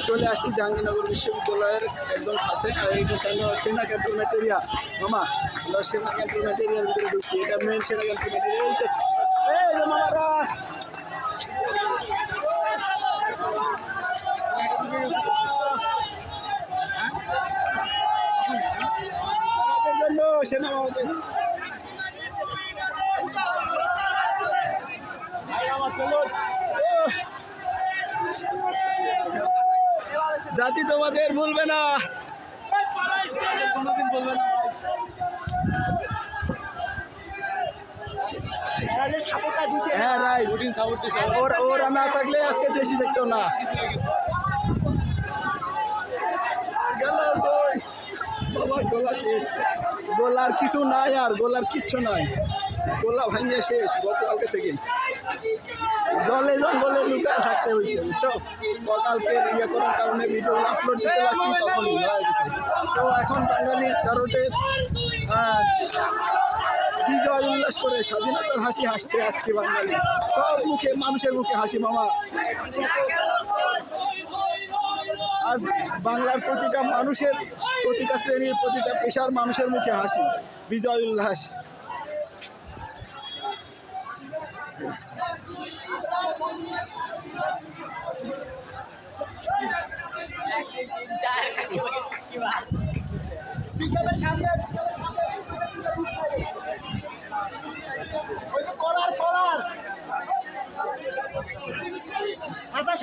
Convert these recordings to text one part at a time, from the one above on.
চলে আসছি জাহাঙ্গীরনগর বিশ্ববিদ্যালয়ের একদম সাথে। আর এইটা সেনা ক্যান্টনমেন্ট এরিয়া। মামা আমরা সেনা ক্যান্টনমেন্ট এরিয়ার ভিতরে ঢুকছি। এটা মেন সেনা ক্যান্টনমেন্ট এরিয়া। এই যে মামারা জন্য সেনা মামাদের জাতি তোমাদের ভুলবে না, কোনোদিন বলবে না। হ্যাঁ রাইট, ওরা না থাকলে আজকে দেশি দেখতো না। গেল বাবা, গোলা শেষ, গোলার কিছু নাই, আর গোলার কিচ্ছু নাই, গোলা ভাঙিয়ে শেষ গতকালকে থেকে। জলে জঙ্গলে লুকায় থাকতে হয়েছে, বুঝছো। গতকালকে ইয়ে করার কারণে ভিডিওগুলো আপলোড দিতে লাগছি, তখনই হয়ে গেছে। তো এখন বাঙালি ভারতের বিজয় উল্লাস করে স্বাধীনতার হাসি হাসছে আজকে বাঙালি। সব মুখে, মানুষের মুখে হাসি মামা। আজ বাংলার প্রতিটা মানুষের, প্রতিটা শ্রেণীর, প্রতিটা পেশার মানুষের মুখে হাসি, বিজয় উল্লাস।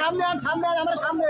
সামনে আন, সামনে আন, আমার সামনে।